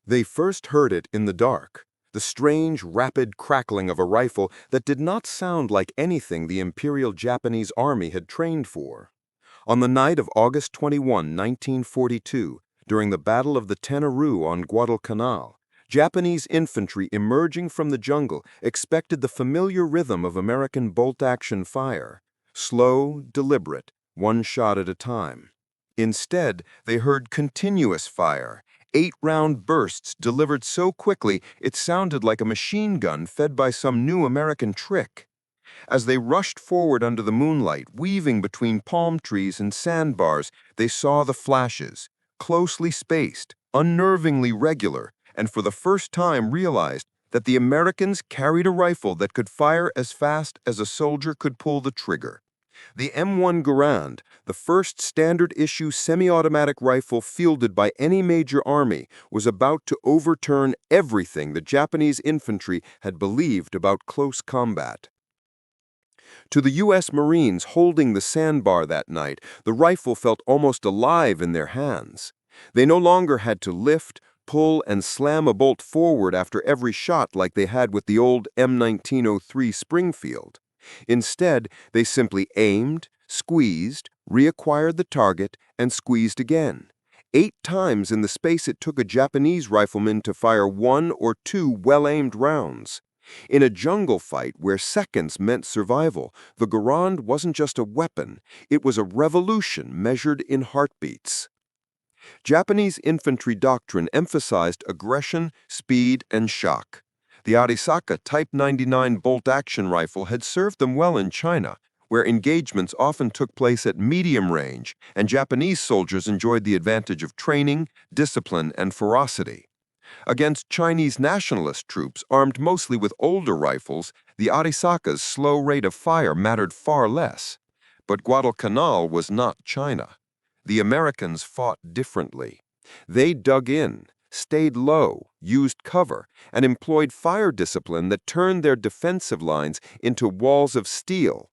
They first heard it in the dark, the strange, rapid crackling of a rifle that did not sound like anything the Imperial Japanese Army had trained for. On the night of August 21, 1942, during the Battle of the Tenaru on Guadalcanal, Japanese infantry emerging from the jungle expected the familiar rhythm of American bolt-action fire, slow, deliberate, one shot at a time. Instead, they heard continuous fire, 8-round bursts delivered so quickly it sounded like a machine gun fed by some new American trick. As they rushed forward under the moonlight, weaving between palm trees and sandbars, they saw the flashes, closely spaced, unnervingly regular, and for the first time realized that the Americans carried a rifle that could fire as fast as a soldier could pull the trigger. The M1 Garand, the first standard-issue semi-automatic rifle fielded by any major army, was about to overturn everything the Japanese infantry had believed about close combat. To the U.S. Marines holding the sandbar that night, the rifle felt almost alive in their hands. They no longer had to lift, pull, and slam a bolt forward after every shot like they had with the old M1903 Springfield. Instead, they simply aimed, squeezed, reacquired the target, and squeezed again. 8 times in the space it took a Japanese rifleman to fire 1 or 2 well-aimed rounds. In a jungle fight where seconds meant survival, the Garand wasn't just a weapon, it was a revolution measured in heartbeats. Japanese infantry doctrine emphasized aggression, speed, and shock. The Arisaka Type 99 bolt-action rifle had served them well in China, where engagements often took place at medium range, and Japanese soldiers enjoyed the advantage of training, discipline, and ferocity. Against Chinese nationalist troops armed mostly with older rifles, the Arisaka's slow rate of fire mattered far less. But Guadalcanal was not China. The Americans fought differently. They dug in, stayed low, used cover, and employed fire discipline that turned their defensive lines into walls of steel.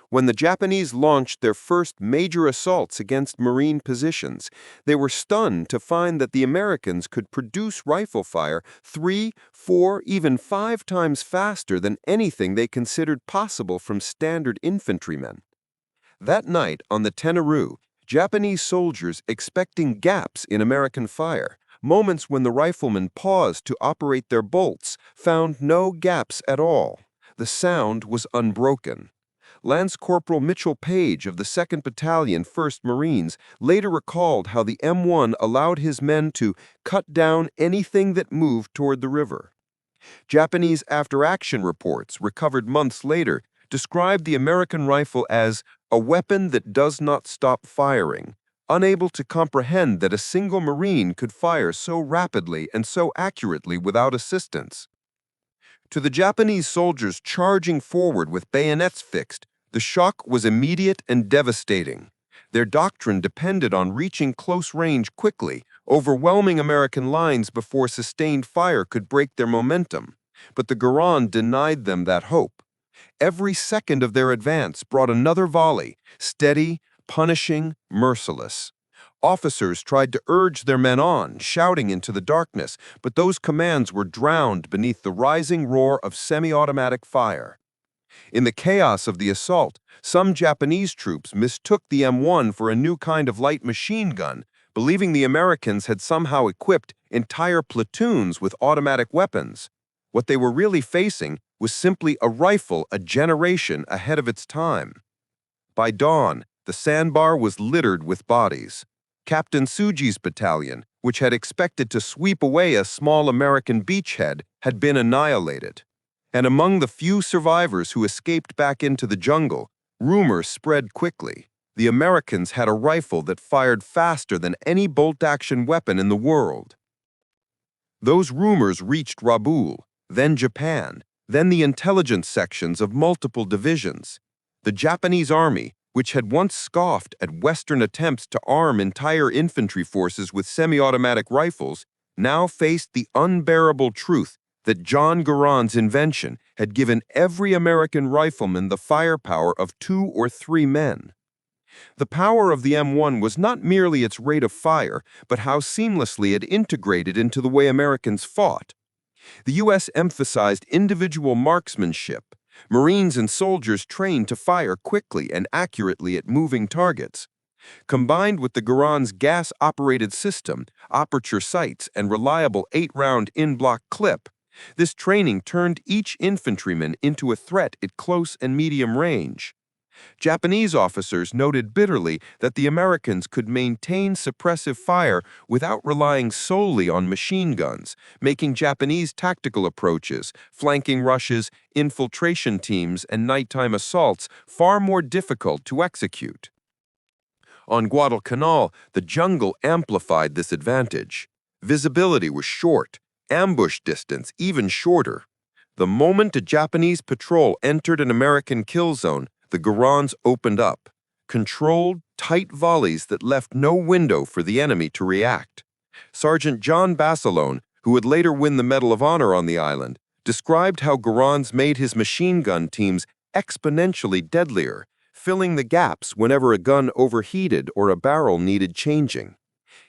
When the Japanese launched their first major assaults against Marine positions, they were stunned to find that the Americans could produce rifle fire 3, 4, even 5 times faster than anything they considered possible from standard infantrymen. That night on the Tenaru, Japanese soldiers expecting gaps in American fire, moments when the riflemen paused to operate their bolts, found no gaps at all. The sound was unbroken. Lance Corporal Mitchell Page of the 2nd Battalion, 1st Marines, later recalled how the M1 allowed his men to cut down anything that moved toward the river. Japanese after-action reports, recovered months later, described the American rifle as a weapon that does not stop firing, unable to comprehend that a single Marine could fire so rapidly and so accurately without assistance. To the Japanese soldiers charging forward with bayonets fixed, the shock was immediate and devastating. Their doctrine depended on reaching close range quickly, overwhelming American lines before sustained fire could break their momentum. But the Garand denied them that hope. Every second of their advance brought another volley, steady, punishing, merciless. Officers tried to urge their men on, shouting into the darkness, but those commands were drowned beneath the rising roar of semi-automatic fire. In the chaos of the assault, some Japanese troops mistook the M1 for a new kind of light machine gun, believing the Americans had somehow equipped entire platoons with automatic weapons. What they were really facing was simply a rifle a generation ahead of its time. By dawn, the sandbar was littered with bodies. Captain Tsuji's battalion, which had expected to sweep away a small American beachhead, had been annihilated. And among the few survivors who escaped back into the jungle, rumors spread quickly. The Americans had a rifle that fired faster than any bolt-action weapon in the world. Those rumors reached Rabaul, then Japan, then the intelligence sections of multiple divisions. The Japanese army, which had once scoffed at Western attempts to arm entire infantry forces with semi-automatic rifles, now faced the unbearable truth that John Garand's invention had given every American rifleman the firepower of 2 or 3 men. The power of the M1 was not merely its rate of fire, but how seamlessly it integrated into the way Americans fought. The U.S. emphasized individual marksmanship, Marines and soldiers trained to fire quickly and accurately at moving targets. Combined with the Garand's gas-operated system, aperture sights, and reliable 8-round in-block clip, this training turned each infantryman into a threat at close and medium range. Japanese officers noted bitterly that the Americans could maintain suppressive fire without relying solely on machine guns, making Japanese tactical approaches, flanking rushes, infiltration teams, and nighttime assaults far more difficult to execute. On Guadalcanal, the jungle amplified this advantage. Visibility was short, ambush distance even shorter. The moment a Japanese patrol entered an American kill zone, the Garands opened up, controlled, tight volleys that left no window for the enemy to react. Sergeant John Basilone, who would later win the Medal of Honor on the island, described how Garands made his machine gun teams exponentially deadlier, filling the gaps whenever a gun overheated or a barrel needed changing.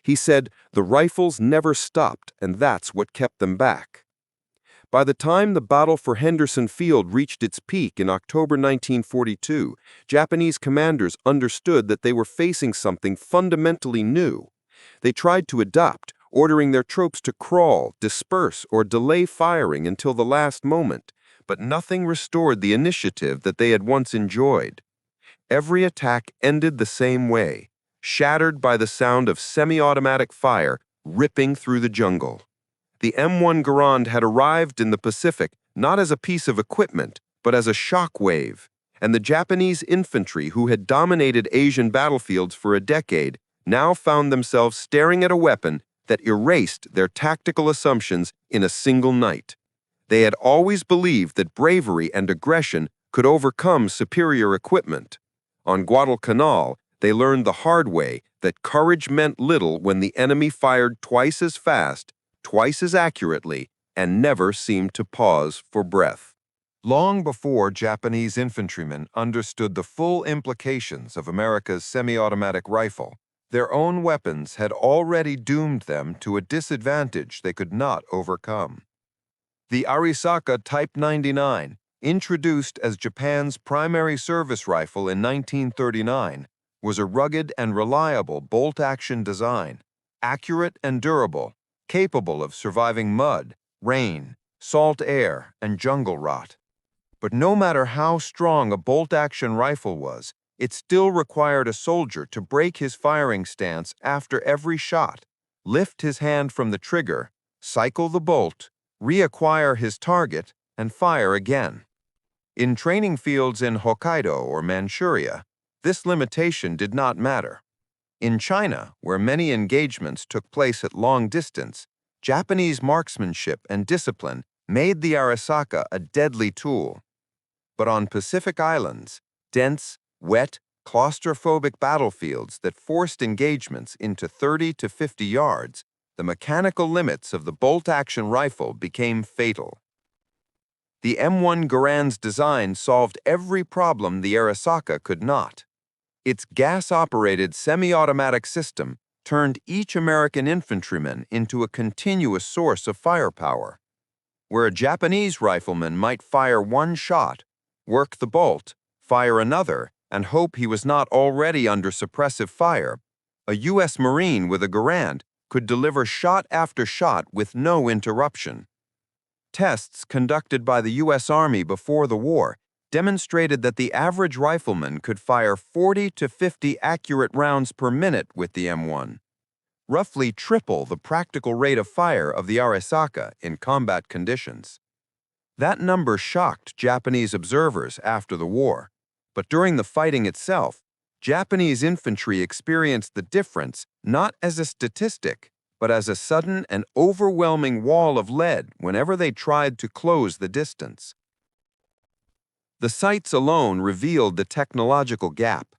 He said, "The rifles never stopped, and that's what kept them back." By the time the battle for Henderson Field reached its peak in October 1942, Japanese commanders understood that they were facing something fundamentally new. They tried to adapt, ordering their troops to crawl, disperse, or delay firing until the last moment, but nothing restored the initiative that they had once enjoyed. Every attack ended the same way, shattered by the sound of semi-automatic fire ripping through the jungle. The M1 Garand had arrived in the Pacific not as a piece of equipment, but as a shock wave, and the Japanese infantry who had dominated Asian battlefields for a decade now found themselves staring at a weapon that erased their tactical assumptions in a single night. They had always believed that bravery and aggression could overcome superior equipment. On Guadalcanal, they learned the hard way that courage meant little when the enemy fired twice as fast, twice as accurately, and never seemed to pause for breath. Long before Japanese infantrymen understood the full implications of America's semi-automatic rifle, their own weapons had already doomed them to a disadvantage they could not overcome. The Arisaka Type 99, introduced as Japan's primary service rifle in 1939, was a rugged and reliable bolt-action design, accurate and durable, capable of surviving mud, rain, salt air, and jungle rot. But no matter how strong a bolt-action rifle was, it still required a soldier to break his firing stance after every shot, lift his hand from the trigger, cycle the bolt, reacquire his target, and fire again. In training fields in Hokkaido or Manchuria, this limitation did not matter. In China, where many engagements took place at long distance, Japanese marksmanship and discipline made the Arisaka a deadly tool. But on Pacific Islands, dense, wet, claustrophobic battlefields that forced engagements into 30 to 50 yards, the mechanical limits of the bolt-action rifle became fatal. The M1 Garand's design solved every problem the Arisaka could not. Its gas-operated semi-automatic system turned each American infantryman into a continuous source of firepower. Where a Japanese rifleman might fire one shot, work the bolt, fire another, and hope he was not already under suppressive fire, a U.S. Marine with a Garand could deliver shot after shot with no interruption. Tests conducted by the U.S. Army before the war demonstrated that the average rifleman could fire 40 to 50 accurate rounds per minute with the M1, roughly triple the practical rate of fire of the Arisaka in combat conditions. That number shocked Japanese observers after the war, but during the fighting itself, Japanese infantry experienced the difference not as a statistic, but as a sudden and overwhelming wall of lead whenever they tried to close the distance. The sights alone revealed the technological gap.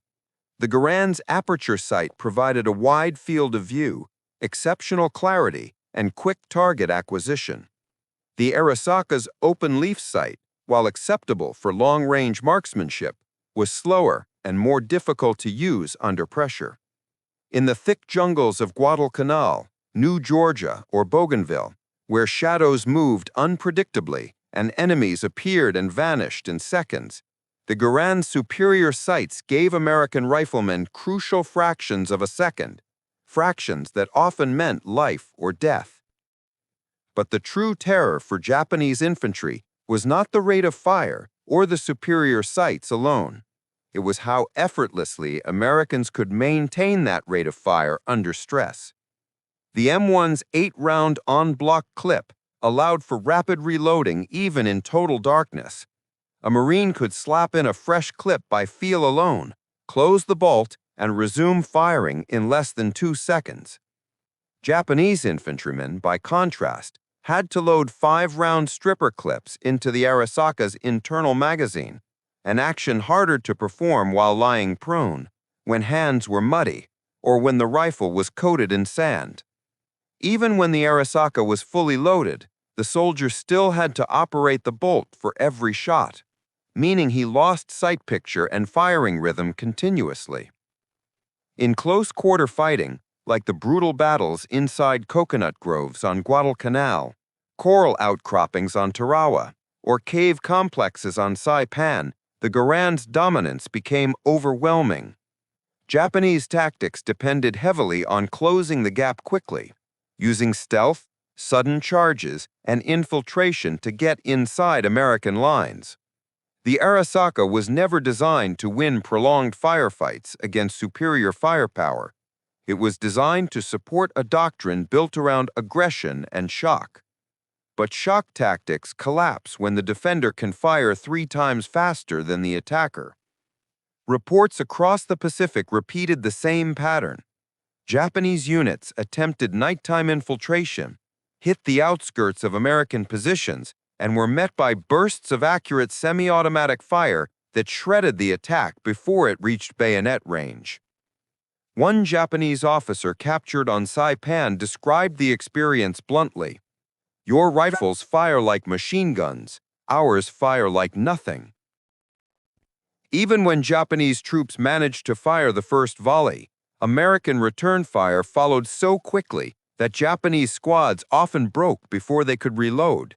The Garand's aperture sight provided a wide field of view, exceptional clarity, and quick target acquisition. The Arisaka's open-leaf sight, while acceptable for long-range marksmanship, was slower and more difficult to use under pressure. In the thick jungles of Guadalcanal, New Georgia, or Bougainville, where shadows moved unpredictably and enemies appeared and vanished in seconds, the Garand's superior sights gave American riflemen crucial fractions of a second, fractions that often meant life or death. But the true terror for Japanese infantry was not the rate of fire or the superior sights alone. It was how effortlessly Americans could maintain that rate of fire under stress. The M1's 8-round en-bloc clip allowed for rapid reloading even in total darkness. A Marine could slap in a fresh clip by feel alone, close the bolt, and resume firing in less than 2 seconds. Japanese infantrymen, by contrast, had to load 5-round stripper clips into the Arisaka's internal magazine, an action harder to perform while lying prone, when hands were muddy, or when the rifle was coated in sand. Even when the Arisaka was fully loaded, the soldier still had to operate the bolt for every shot, meaning he lost sight picture and firing rhythm continuously. In close-quarter fighting, like the brutal battles inside coconut groves on Guadalcanal, coral outcroppings on Tarawa, or cave complexes on Saipan, the Garand's dominance became overwhelming. Japanese tactics depended heavily on closing the gap quickly, using stealth, sudden charges, and infiltration to get inside American lines. The Arisaka was never designed to win prolonged firefights against superior firepower. It was designed to support a doctrine built around aggression and shock. But shock tactics collapse when the defender can fire 3 times faster than the attacker. Reports across the Pacific repeated the same pattern. Japanese units attempted nighttime infiltration, hit the outskirts of American positions, and were met by bursts of accurate semi-automatic fire that shredded the attack before it reached bayonet range. One Japanese officer captured on Saipan described the experience bluntly. "Your rifles fire like machine guns, ours fire like nothing." Even when Japanese troops managed to fire the first volley, American return fire followed so quickly that Japanese squads often broke before they could reload.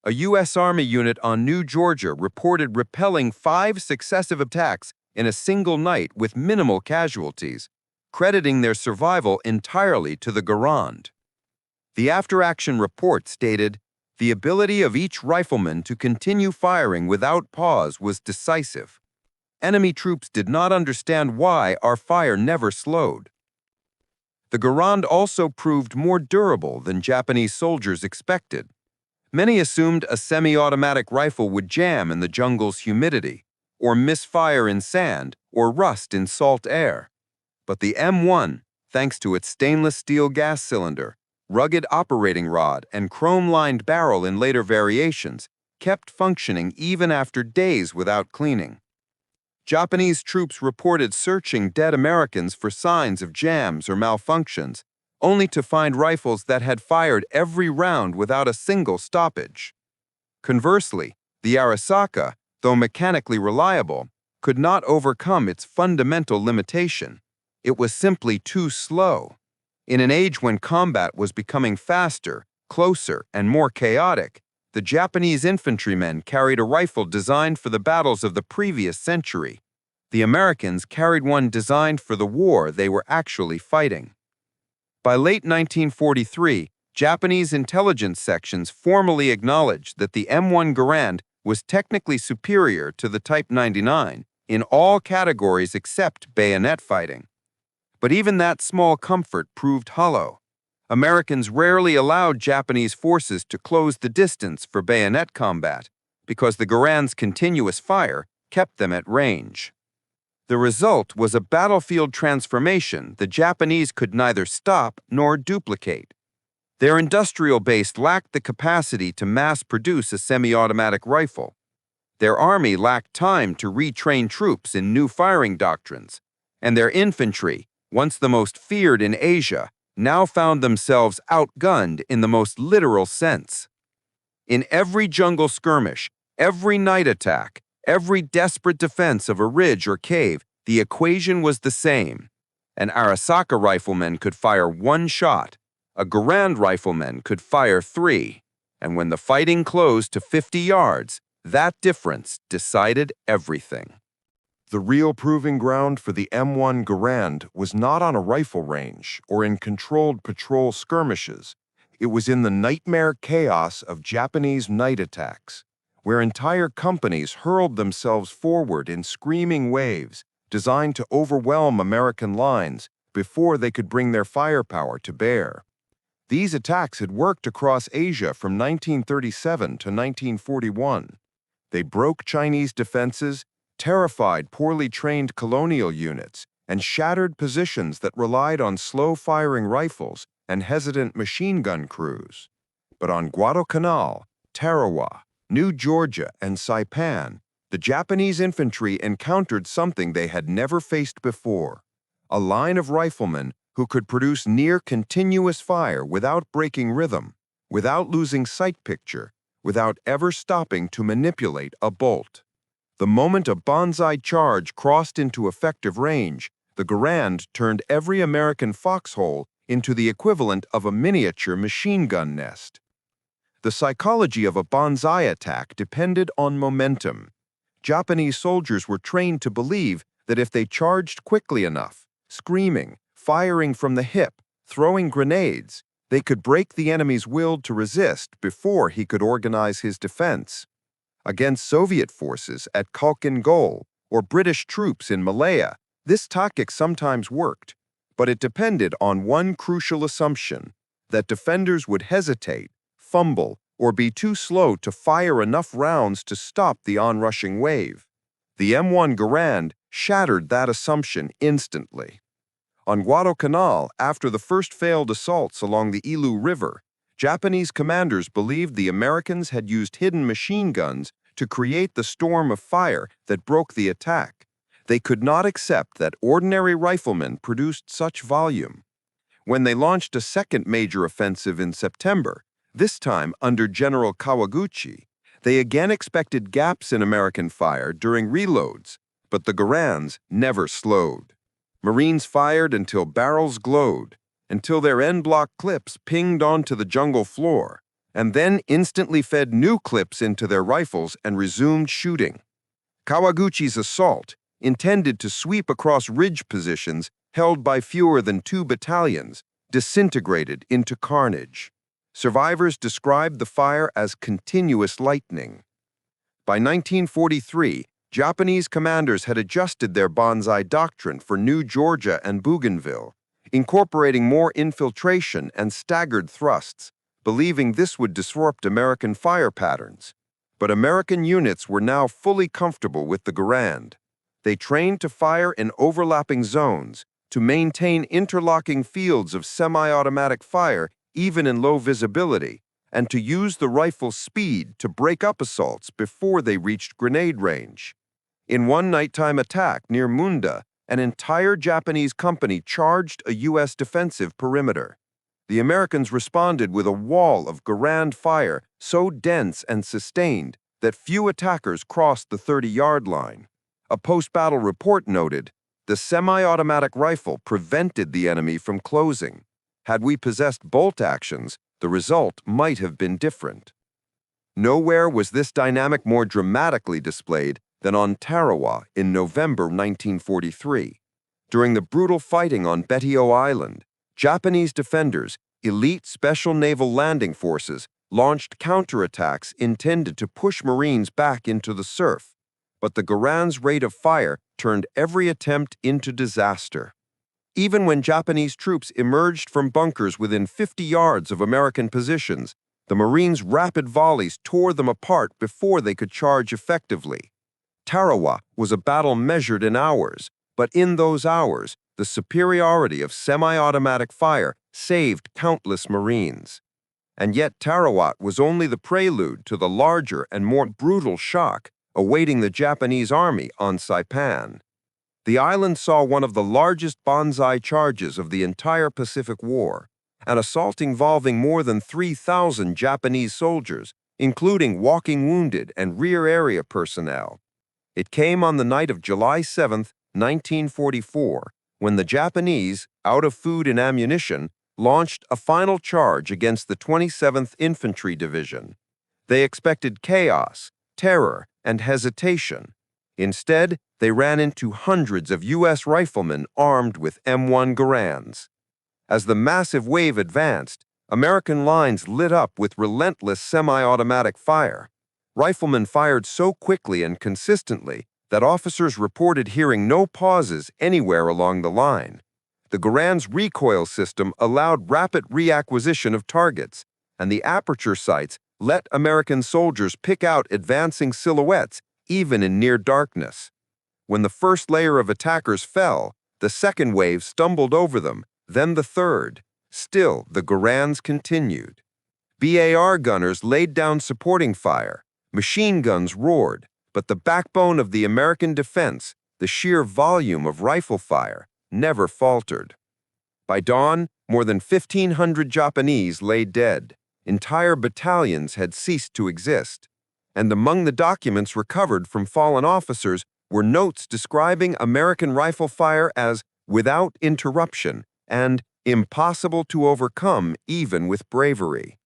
A U.S. Army unit on New Georgia reported repelling 5 successive attacks in a single night with minimal casualties, crediting their survival entirely to the Garand. The after-action report stated, "The ability of each rifleman to continue firing without pause was decisive. Enemy troops did not understand why our fire never slowed." The Garand also proved more durable than Japanese soldiers expected. Many assumed a semi-automatic rifle would jam in the jungle's humidity, or misfire in sand, or rust in salt air. But the M1, thanks to its stainless steel gas cylinder, rugged operating rod, and chrome-lined barrel in later variations, kept functioning even after days without cleaning. Japanese troops reported searching dead Americans for signs of jams or malfunctions, only to find rifles that had fired every round without a single stoppage. Conversely, the Arisaka, though mechanically reliable, could not overcome its fundamental limitation. It was simply too slow. In an age when combat was becoming faster, closer, and more chaotic, the Japanese infantrymen carried a rifle designed for the battles of the previous century. The Americans carried one designed for the war they were actually fighting. By late 1943, Japanese intelligence sections formally acknowledged that the M1 Garand was technically superior to the Type 99 in all categories except bayonet fighting. But even that small comfort proved hollow. Americans rarely allowed Japanese forces to close the distance for bayonet combat because the Garand's continuous fire kept them at range. The result was a battlefield transformation the Japanese could neither stop nor duplicate. Their industrial base lacked the capacity to mass-produce a semi-automatic rifle. Their army lacked time to retrain troops in new firing doctrines, and their infantry, once the most feared in Asia, now found themselves outgunned in the most literal sense. In every jungle skirmish, every night attack, every desperate defense of a ridge or cave, The equation was the same. An Arasaka rifleman could fire 1 shot, a Garand rifleman could fire 3, and when the fighting closed to 50 yards, that difference decided everything. The real proving ground for the M1 Garand was not on a rifle range or in controlled patrol skirmishes. It was in the nightmare chaos of Japanese night attacks, where entire companies hurled themselves forward in screaming waves designed to overwhelm American lines before they could bring their firepower to bear. These attacks had worked across Asia from 1937 to 1941. They broke Chinese defenses, terrified poorly trained colonial units, and shattered positions that relied on slow-firing rifles and hesitant machine gun crews. But on Guadalcanal, Tarawa, New Georgia, and Saipan, the Japanese infantry encountered something they had never faced before: a line of riflemen who could produce near-continuous fire without breaking rhythm, without losing sight picture, without ever stopping to manipulate a bolt. The moment a Banzai charge crossed into effective range, the Garand turned every American foxhole into the equivalent of a miniature machine gun nest. The psychology of a Banzai attack depended on momentum. Japanese soldiers were trained to believe that if they charged quickly enough, screaming, firing from the hip, throwing grenades, they could break the enemy's will to resist before he could organize his defense. Against Soviet forces at Khalkhin Gol or British troops in Malaya, this tactic sometimes worked, but it depended on one crucial assumption: that defenders would hesitate, fumble, or be too slow to fire enough rounds to stop the onrushing wave. The M1 Garand shattered that assumption instantly. On Guadalcanal, after the first failed assaults along the Ilu River, Japanese commanders believed the Americans had used hidden machine guns to create the storm of fire that broke the attack. They could not accept that ordinary riflemen produced such volume. When they launched a second major offensive in September, this time under General Kawaguchi, they again expected gaps in American fire during reloads, but the Garands never slowed. Marines fired until barrels glowed, until their end-block clips pinged onto the jungle floor, and then instantly fed new clips into their rifles and resumed shooting. Kawaguchi's assault, intended to sweep across ridge positions held by fewer than 2 battalions, disintegrated into carnage. Survivors described the fire as continuous lightning. By 1943, Japanese commanders had adjusted their Banzai doctrine for New Georgia and Bougainville, incorporating more infiltration and staggered thrusts, believing this would disrupt American fire patterns. But American units were now fully comfortable with the Garand. They trained to fire in overlapping zones, to maintain interlocking fields of semi-automatic fire even in low visibility, and to use the rifle's speed to break up assaults before they reached grenade range. In one nighttime attack near Munda, an entire Japanese company charged a U.S. defensive perimeter. The Americans responded with a wall of Garand fire so dense and sustained that few attackers crossed the 30-yard line. A post-battle report noted, "The semi-automatic rifle prevented the enemy from closing. Had we possessed bolt actions, the result might have been different." Nowhere was this dynamic more dramatically displayed than on Tarawa in November 1943. During the brutal fighting on Betio Island, Japanese defenders, elite Special Naval Landing Forces, launched counterattacks intended to push Marines back into the surf. But the Garand's rate of fire turned every attempt into disaster. Even when Japanese troops emerged from bunkers within 50 yards of American positions, the Marines' rapid volleys tore them apart before they could charge effectively. Tarawa was a battle measured in hours, but in those hours, the superiority of semi-automatic fire saved countless Marines. And yet Tarawa was only the prelude to the larger and more brutal shock awaiting the Japanese army on Saipan. The island saw one of the largest Banzai charges of the entire Pacific War, an assault involving more than 3,000 Japanese soldiers, including walking wounded and rear area personnel. It came on the night of July 7, 1944, when the Japanese, out of food and ammunition, launched a final charge against the 27th Infantry Division. They expected chaos, terror, and hesitation. Instead, they ran into hundreds of U.S. riflemen armed with M1 Garands. As the massive wave advanced, American lines lit up with relentless semi-automatic fire. Riflemen fired so quickly and consistently that officers reported hearing no pauses anywhere along the line. The Garand's recoil system allowed rapid reacquisition of targets, and the aperture sights let American soldiers pick out advancing silhouettes even in near darkness. When the first layer of attackers fell, the second wave stumbled over them, then the third. Still, the Garands continued. BAR gunners laid down supporting fire. Machine guns roared, but the backbone of the American defense, the sheer volume of rifle fire, never faltered. By dawn, more than 1,500 Japanese lay dead. Entire battalions had ceased to exist. And among the documents recovered from fallen officers were notes describing American rifle fire as without interruption and impossible to overcome even with bravery.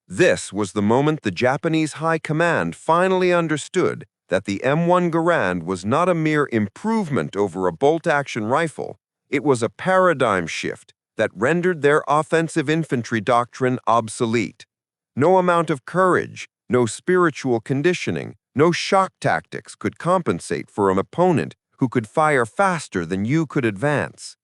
This was the moment the Japanese High Command finally understood that the M1 Garand was not a mere improvement over a bolt-action rifle. It was a paradigm shift that rendered their offensive infantry doctrine obsolete. No amount of courage, no spiritual conditioning, no shock tactics could compensate for an opponent who could fire faster than you could advance.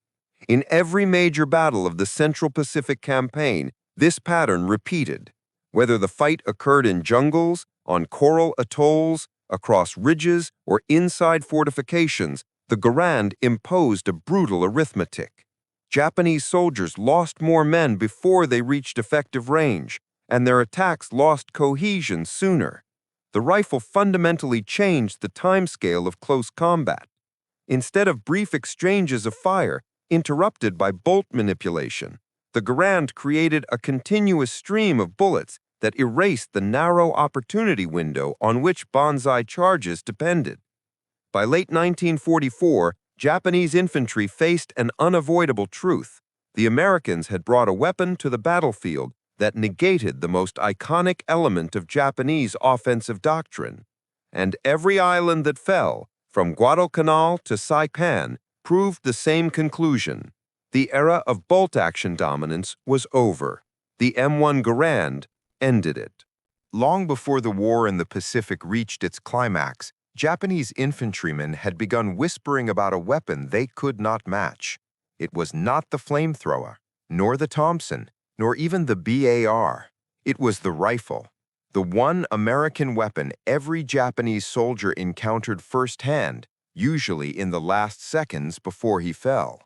In every major battle of the Central Pacific Campaign, this pattern repeated. Whether the fight occurred in jungles, on coral atolls, across ridges, or inside fortifications, the Garand imposed a brutal arithmetic. Japanese soldiers lost more men before they reached effective range, and their attacks lost cohesion sooner. The rifle fundamentally changed the timescale of close combat. Instead of brief exchanges of fire, interrupted by bolt manipulation, the Garand created a continuous stream of bullets that erased the narrow opportunity window on which Banzai charges depended. By late 1944, Japanese infantry faced an unavoidable truth. The Americans had brought a weapon to the battlefield that negated the most iconic element of Japanese offensive doctrine. And every island that fell, from Guadalcanal to Saipan, proved the same conclusion. The era of bolt-action dominance was over. The M1 Garand ended it. Long before the war in the Pacific reached its climax, Japanese infantrymen had begun whispering about a weapon they could not match. It was not the flamethrower, nor the Thompson, nor even the BAR. It was the rifle, the one American weapon every Japanese soldier encountered firsthand, usually in the last seconds before he fell.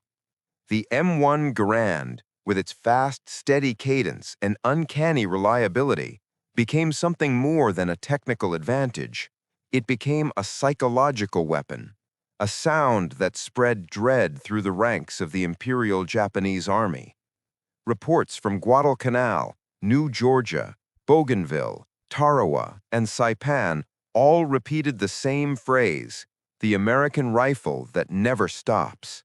The M1 Garand, with its fast, steady cadence and uncanny reliability, became something more than a technical advantage. It became a psychological weapon, a sound that spread dread through the ranks of the Imperial Japanese Army. Reports from Guadalcanal, New Georgia, Bougainville, Tarawa, and Saipan all repeated the same phrase, the American rifle that never stops.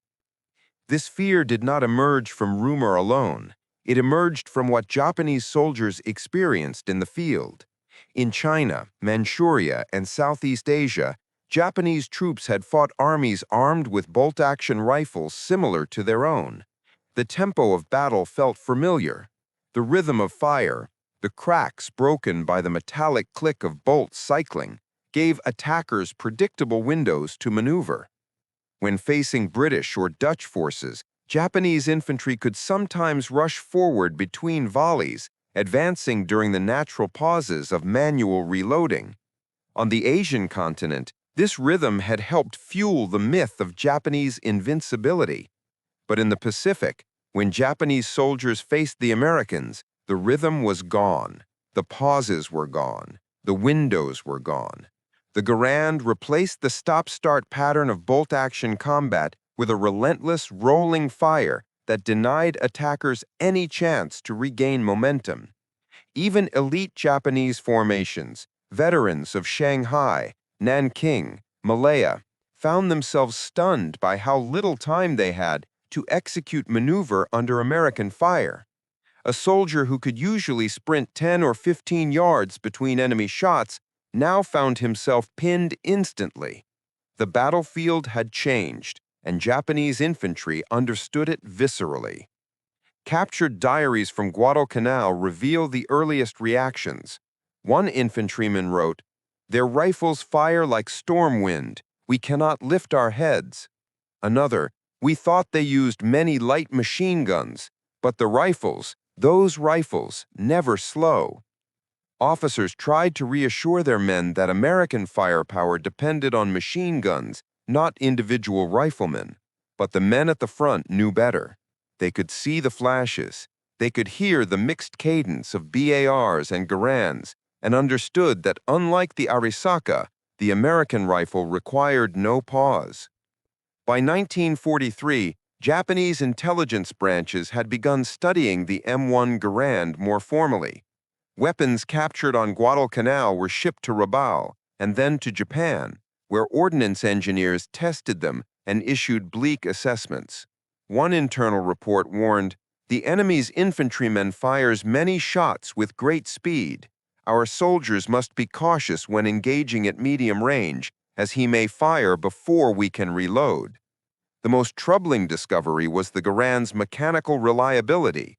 This fear did not emerge from rumor alone. It emerged from what Japanese soldiers experienced in the field. In China, Manchuria, and Southeast Asia, Japanese troops had fought armies armed with bolt-action rifles similar to their own. The tempo of battle felt familiar. The rhythm of fire, the cracks broken by the metallic click of bolts cycling, gave attackers predictable windows to maneuver. When facing British or Dutch forces, Japanese infantry could sometimes rush forward between volleys, advancing during the natural pauses of manual reloading. On the Asian continent, this rhythm had helped fuel the myth of Japanese invincibility. But in the Pacific, when Japanese soldiers faced the Americans, the rhythm was gone, the pauses were gone, the windows were gone. The Garand replaced the stop-start pattern of bolt-action combat with a relentless rolling fire that denied attackers any chance to regain momentum. Even elite Japanese formations, veterans of Shanghai, Nanking, Malaya, found themselves stunned by how little time they had to execute maneuver under American fire. A soldier who could usually sprint 10 or 15 yards between enemy shots now found himself pinned instantly. The battlefield had changed, and Japanese infantry understood it viscerally. Captured diaries from Guadalcanal reveal the earliest reactions. One infantryman wrote, "Their rifles fire like storm wind. We cannot lift our heads." Another, "We thought they used many light machine guns, but the rifles, those rifles, never slow." Officers tried to reassure their men that American firepower depended on machine guns, not individual riflemen. But the men at the front knew better. They could see the flashes. They could hear the mixed cadence of BARs and Garands, and understood that unlike the Arisaka, the American rifle required no pause. By 1943, Japanese intelligence branches had begun studying the M1 Garand more formally. Weapons captured on Guadalcanal were shipped to Rabaul and then to Japan, where ordnance engineers tested them and issued bleak assessments. One internal report warned, "The enemy's infantryman fires many shots with great speed. Our soldiers must be cautious when engaging at medium range, as he may fire before we can reload." The most troubling discovery was the Garand's mechanical reliability.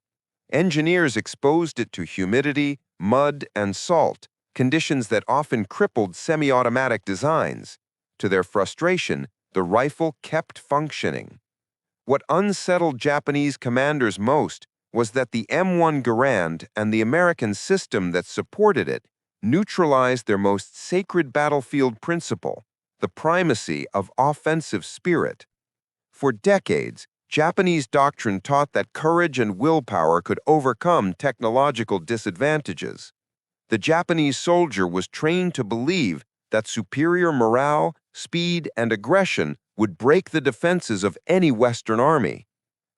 Engineers exposed it to humidity, mud, and salt, conditions that often crippled semi-automatic designs. To their frustration, the rifle kept functioning. What unsettled Japanese commanders most was that the M1 Garand and the American system that supported it neutralized their most sacred battlefield principle, the primacy of offensive spirit. For decades, Japanese doctrine taught that courage and willpower could overcome technological disadvantages. The Japanese soldier was trained to believe that superior morale, speed, and aggression would break the defenses of any Western army.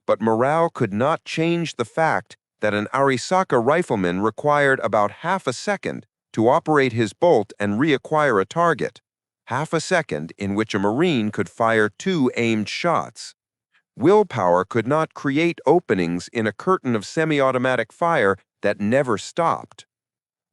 But morale could not change the fact that an Arisaka rifleman required about half a second to operate his bolt and reacquire a target, half a second in which a Marine could fire 2 aimed shots. Willpower could not create openings in a curtain of semi-automatic fire that never stopped.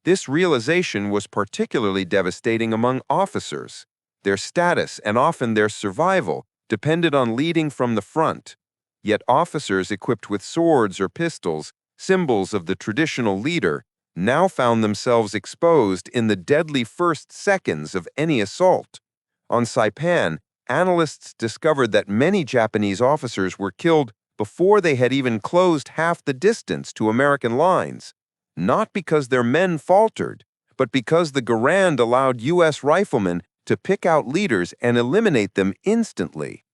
This realization was particularly devastating among officers. Their status and often their survival depended on leading from the front. Yet officers equipped with swords or pistols, symbols of the traditional leader, now found themselves exposed in the deadly first seconds of any assault. On Saipan, analysts discovered that many Japanese officers were killed before they had even closed half the distance to American lines, not because their men faltered, but because the Garand allowed U.S. riflemen to pick out leaders and eliminate them instantly.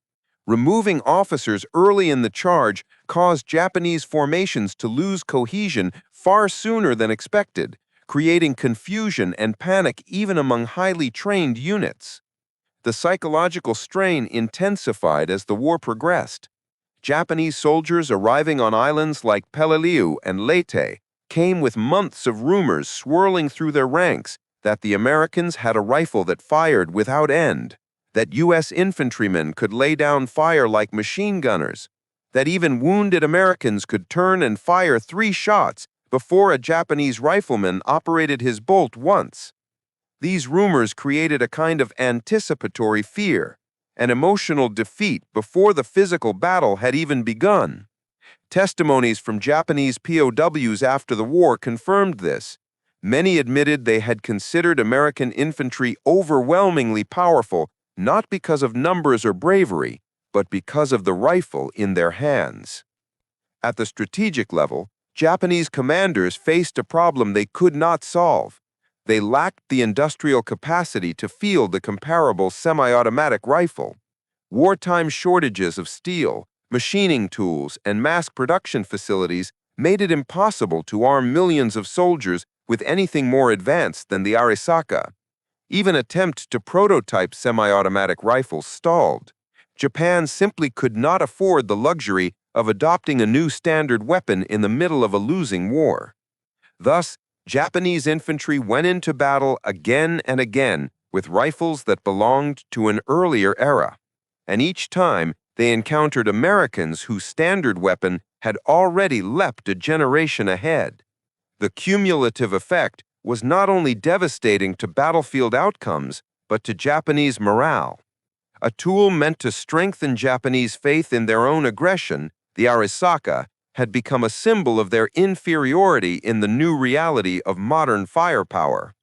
Removing officers early in the charge caused Japanese formations to lose cohesion far sooner than expected, creating confusion and panic even among highly trained units. The psychological strain intensified as the war progressed. Japanese soldiers arriving on islands like Peleliu and Leyte came with months of rumors swirling through their ranks that the Americans had a rifle that fired without end, that U.S. infantrymen could lay down fire like machine gunners, that even wounded Americans could turn and fire 3 shots before a Japanese rifleman operated his bolt once. These rumors created a kind of anticipatory fear, an emotional defeat before the physical battle had even begun. Testimonies from Japanese POWs after the war confirmed this. Many admitted they had considered American infantry overwhelmingly powerful, not because of numbers or bravery, but because of the rifle in their hands. At the strategic level, Japanese commanders faced a problem they could not solve. They lacked the industrial capacity to field a comparable semi-automatic rifle. Wartime shortages of steel, machining tools, and mass production facilities made it impossible to arm millions of soldiers with anything more advanced than the Arisaka. Even attempts to prototype semi-automatic rifles stalled. Japan simply could not afford the luxury of adopting a new standard weapon in the middle of a losing war. Thus, Japanese infantry went into battle again and again with rifles that belonged to an earlier era, and each time they encountered Americans whose standard weapon had already leapt a generation ahead. The cumulative effect was not only devastating to battlefield outcomes, but to Japanese morale. A tool meant to strengthen Japanese faith in their own aggression, the Arisaka, had become a symbol of their inferiority in the new reality of modern firepower.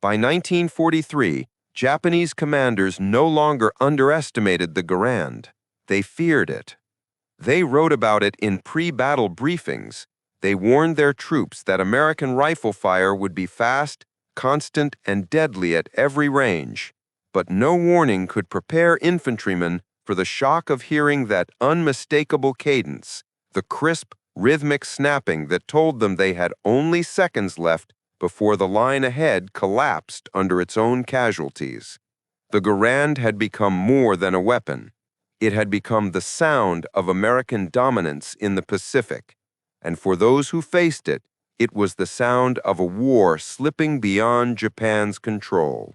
By 1943, Japanese commanders no longer underestimated the Garand. They feared it. They wrote about it in pre-battle briefings. They warned their troops that American rifle fire would be fast, constant, and deadly at every range. But no warning could prepare infantrymen for the shock of hearing that unmistakable cadence, the crisp, rhythmic snapping that told them they had only seconds left before the line ahead collapsed under its own casualties. The Garand had become more than a weapon. It had become the sound of American dominance in the Pacific, and for those who faced it, it was the sound of a war slipping beyond Japan's control.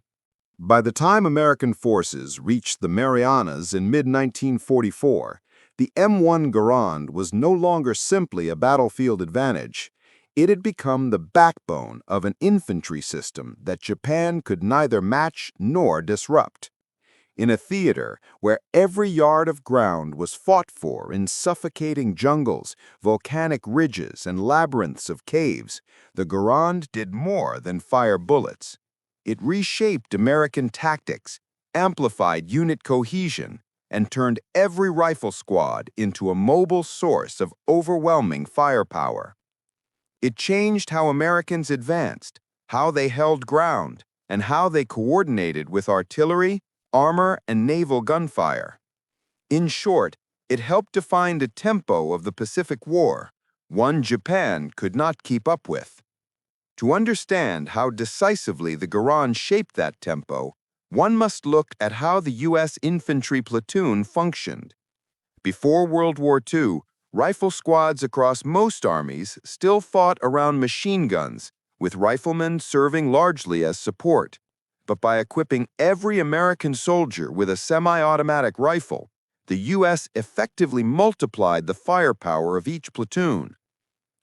By the time American forces reached the Marianas in mid-1944, the M1 Garand was no longer simply a battlefield advantage. It had become the backbone of an infantry system that Japan could neither match nor disrupt. In a theater where every yard of ground was fought for in suffocating jungles, volcanic ridges, and labyrinths of caves, the Garand did more than fire bullets. It reshaped American tactics, amplified unit cohesion, and turned every rifle squad into a mobile source of overwhelming firepower. It changed how Americans advanced, how they held ground, and how they coordinated with artillery, armor, and naval gunfire. In short, it helped define the tempo of the Pacific War, one Japan could not keep up with. To understand how decisively the Garand shaped that tempo, one must look at how the U.S. infantry platoon functioned. Before World War II, rifle squads across most armies still fought around machine guns, with riflemen serving largely as support. But by equipping every American soldier with a semi-automatic rifle, the U.S. effectively multiplied the firepower of each platoon.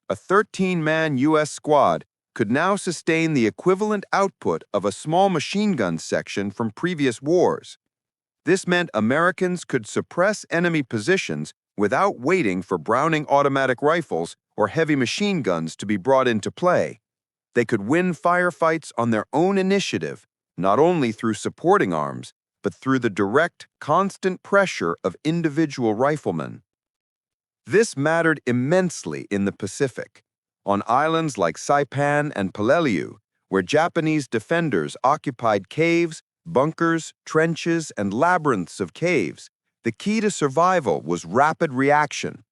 A 13-man U.S. squad could now sustain the equivalent output of a small machine gun section from previous wars. This meant Americans could suppress enemy positions without waiting for Browning automatic rifles or heavy machine guns to be brought into play. They could win firefights on their own initiative, not only through supporting arms, but through the direct, constant pressure of individual riflemen. This mattered immensely in the Pacific. On islands like Saipan and Peleliu, where Japanese defenders occupied caves, bunkers, trenches, and labyrinths of caves, the key to survival was rapid reaction.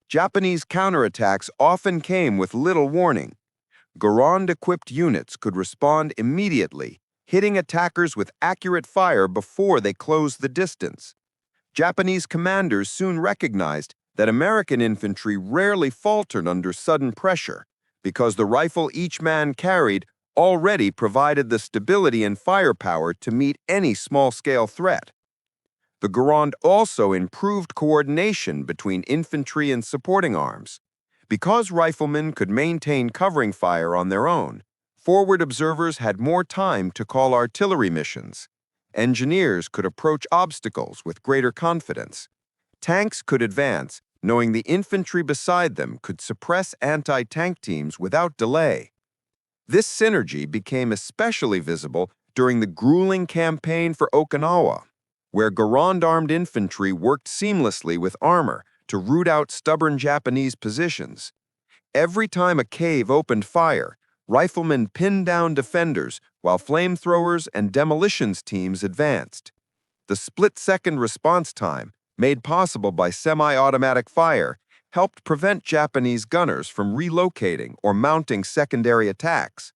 Japanese counterattacks often came with little warning. Garand-equipped units could respond immediately, hitting attackers with accurate fire before they closed the distance. Japanese commanders soon recognized that American infantry rarely faltered under sudden pressure, because the rifle each man carried already provided the stability and firepower to meet any small-scale threat. The Garand also improved coordination between infantry and supporting arms. Because riflemen could maintain covering fire on their own, forward observers had more time to call artillery missions. Engineers could approach obstacles with greater confidence. Tanks could advance, knowing the infantry beside them could suppress anti-tank teams without delay. This synergy became especially visible during the grueling campaign for Okinawa, where Garand-armed infantry worked seamlessly with armor to root out stubborn Japanese positions. Every time a cave opened fire, riflemen pinned down defenders while flamethrowers and demolitions teams advanced. The split-second response time, made possible by semi-automatic fire, helped prevent Japanese gunners from relocating or mounting secondary attacks.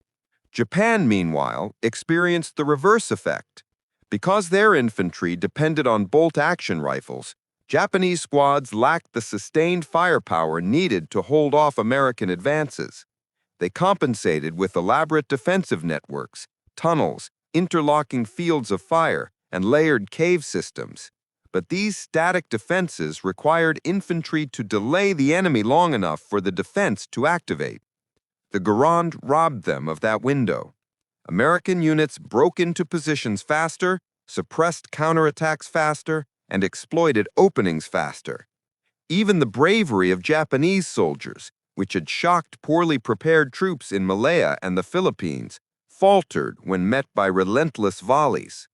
Japan, meanwhile, experienced the reverse effect. Because their infantry depended on bolt-action rifles, Japanese squads lacked the sustained firepower needed to hold off American advances. They compensated with elaborate defensive networks, tunnels, interlocking fields of fire, and layered cave systems. But these static defenses required infantry to delay the enemy long enough for the defense to activate. The Garand robbed them of that window. American units broke into positions faster, suppressed counterattacks faster, and exploited openings faster. Even the bravery of Japanese soldiers, which had shocked poorly prepared troops in Malaya and the Philippines, faltered when met by relentless volleys.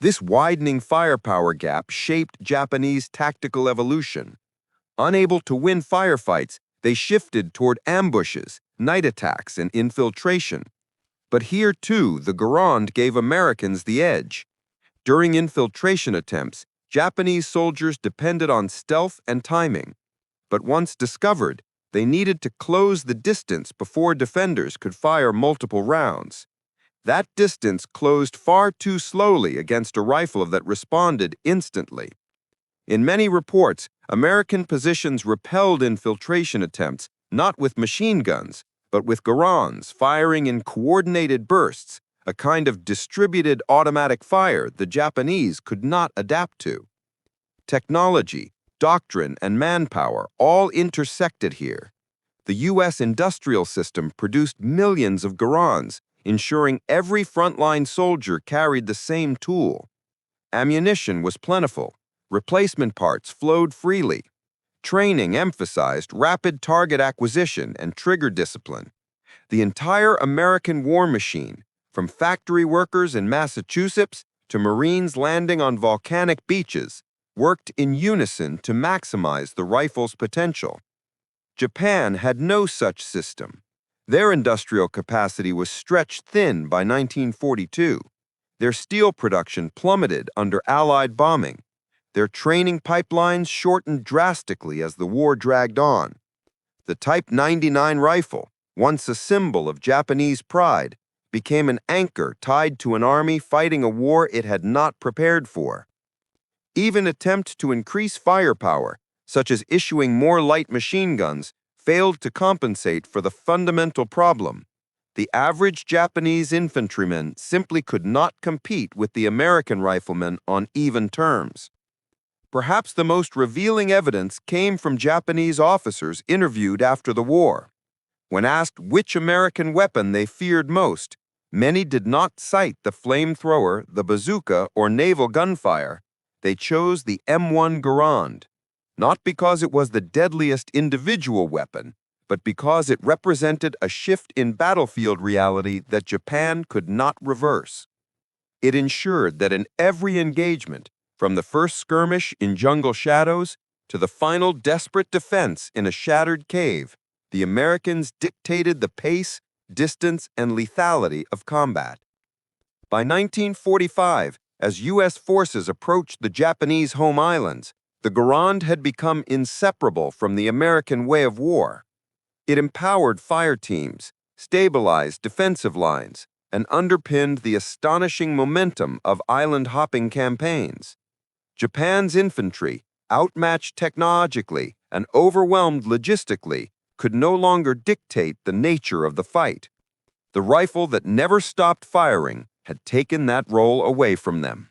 This widening firepower gap shaped Japanese tactical evolution. Unable to win firefights, they shifted toward ambushes, night attacks, and infiltration. But here, too, the Garand gave Americans the edge. During infiltration attempts, Japanese soldiers depended on stealth and timing. But once discovered, they needed to close the distance before defenders could fire multiple rounds. That distance closed far too slowly against a rifle that responded instantly. In many reports, American positions repelled infiltration attempts not with machine guns, but with Garands firing in coordinated bursts, a kind of distributed automatic fire the Japanese could not adapt to. Technology, doctrine, and manpower all intersected here. The U.S. industrial system produced millions of Garands, ensuring every frontline soldier carried the same tool. Ammunition was plentiful. Replacement parts flowed freely. Training emphasized rapid target acquisition and trigger discipline. The entire American war machine, from factory workers in Massachusetts to Marines landing on volcanic beaches, worked in unison to maximize the rifle's potential. Japan had no such system. Their industrial capacity was stretched thin by 1942. Their steel production plummeted under Allied bombing. Their training pipelines shortened drastically as the war dragged on. The Type 99 rifle, once a symbol of Japanese pride, became an anchor tied to an army fighting a war it had not prepared for. Even attempts to increase firepower, such as issuing more light machine guns, failed to compensate for the fundamental problem. The average Japanese infantryman simply could not compete with the American riflemen on even terms. Perhaps the most revealing evidence came from Japanese officers interviewed after the war. When asked which American weapon they feared most, many did not cite the flamethrower, the bazooka, or naval gunfire. They chose the M1 Garand, not because it was the deadliest individual weapon, but because it represented a shift in battlefield reality that Japan could not reverse. It ensured that in every engagement, from the first skirmish in jungle shadows to the final desperate defense in a shattered cave, the Americans dictated the pace, distance, and lethality of combat. By 1945, as U.S. forces approached the Japanese home islands, the Garand had become inseparable from the American way of war. It empowered fire teams, stabilized defensive lines, and underpinned the astonishing momentum of island-hopping campaigns. Japan's infantry, outmatched technologically and overwhelmed logistically, could no longer dictate the nature of the fight. The rifle that never stopped firing had taken that role away from them.